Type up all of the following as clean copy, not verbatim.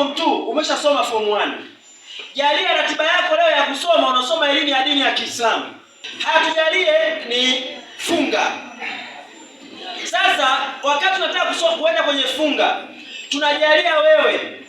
form 2 umeshasoma form 1. Jalia ratiba yako leo ya kusoma unasoma elimu ya dini ya Kiislamu. Hatujalie ni funga. Sasa wakati unataka kusoma kuenda kwenye funga, tunajalia wewe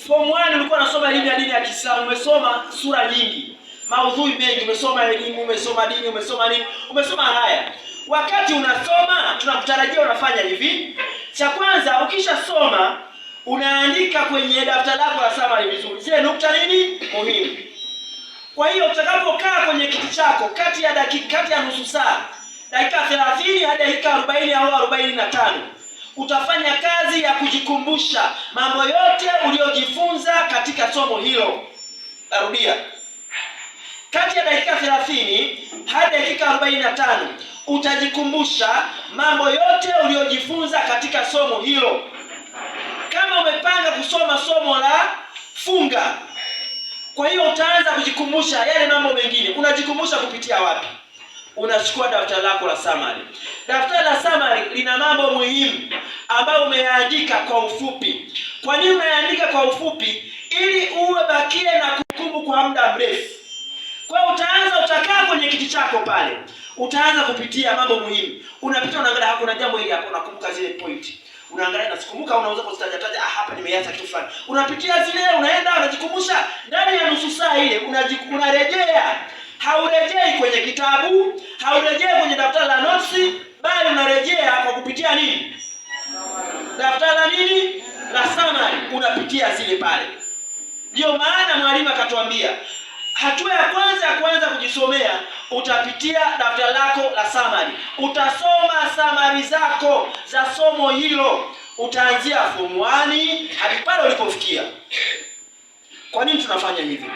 form 1 ulikuwa unasoma elimu ya dini ya Kiislamu, umesoma sura nyingi, maudhui mengi, umesoma elimu, umesoma dini, umesoma nini, umesoma haya. Wakati unasoma tunakutarajia unafanya hivi. Cha kwanza, ukishasoma unaandika kwenye daftari lako la summary vizuri zile nukta nini muhimu. Kwa hiyo utakapokaa kwenye kiti chako kati ya nusu saa, dakika 30 hadi dakika 40 au 45, utafanya kazi ya kujikumbusha mambo yote uliyojifunza katika somo hilo. Narudia, kati ya dakika 30 hadi dakika 45 utajikumbusha mambo yote uliyojifunza katika somo hilo. Kama umepanga kusoma somo la funga, kwa hiyo utaanza kujikumbusha yale mambo mengine. Unajikumbusha kupitia wapi? Unachukua daftari lako la summary. Daftari la summary lina mambo muhimu ambayo umeyaandika kwa ufupi. Kwa nini unayaandika kwa ufupi? Ili uwe bakie na kumbukumbu kwa muda mrefu. Kwa hiyo utakaa kwenye kiti chako pale, utaanza kupitia mambo muhimu. Unapita unaangalia hakuna jambo hili hapo, unakumbuka zile point. Unaangalia na sikumbuka, unaweza kuzitaja hapa nimeacha kitu fulani. Unapitia zile, unaenda unajikumbusha ndani ya nusu saa ile, unarejea. Haurejei kwenye kitabu, haurejei kwenye daftari la notes, bali unarejea kwa kupitia nini? Daftari la nini? La summary. Unapitia zile pale. Ndio maana mwalimu akatuambia hatua ya kwanza kujisomea, utapitia daftari lako la summary. Utasoma summary zako za somo hilo. Utaanzia form 1 hadi pale ulipofikia. Kwa nini tunafanya hivi?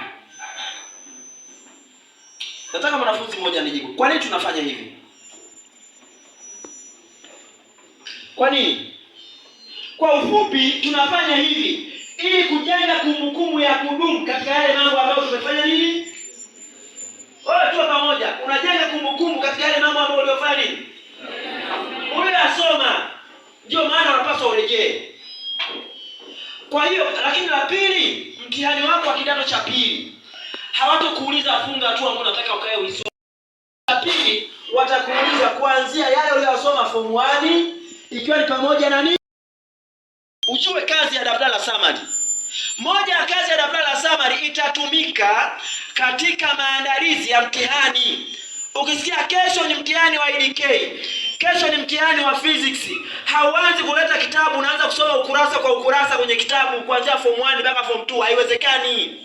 Nataka mwanafunzi mmoja anijibu. Kwa nini tunafanya hivi? Kwa nini? Kwa ufupi tunafanya hivi ili kujenga kumbukumbu ya kudumu katika yale mambo ambayo tumefanya nini? Wewe tu pamoja, unajenga kumbukumbu katika yale mambo ambayo uliyofanya nini? Uliyasoma. Ndio maana unapaswa urejee. Kwa hiyo, lakini la pili, mtihani wako wa kidato cha pili hawatakuuliza funga tu ambapo unataka ukae uisome. La pili, watakuuliza kuanzia yale uliyosoma form 1 ikiwa ni pamoja na nini? Ujue kazi ya daftari la summary. Moja ya kazi ya daftari la summary itatumika katika maandalizi ya mtihani. Ukisikia kesho ni mtihani wa IDK, kesho ni mtihani wa physics, hauanzi kuleta kitabu unaanza kusoma ukurasa kwa ukurasa kwenye kitabu kuanzia form 1 mpaka form 2, haiwezekani.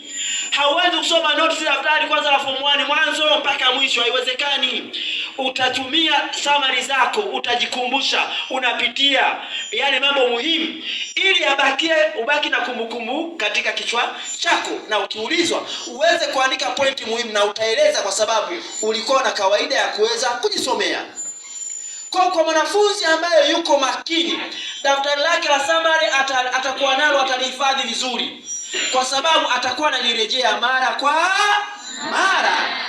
Hauwezi kusoma notes daftari kwanza la form 1 mwanzo mpaka mwisho, haiwezekani. Utatumia summary zako, utajikumbusha, unapitia yale mambo muhimu ili ubaki na kumbukumbu katika kichwa chako, na ukiulizwa uweze kuandika pointi muhimu na utaeleza kwa sababu ulikuwa na kawaida ya kuweza kujisomea. Kwa mwanafunzi ambaye yuko makini, daftari lake la summary atakuwa nalo, atalihifadhi vizuri kwa sababu atakuwa analirejea mara kwa mara.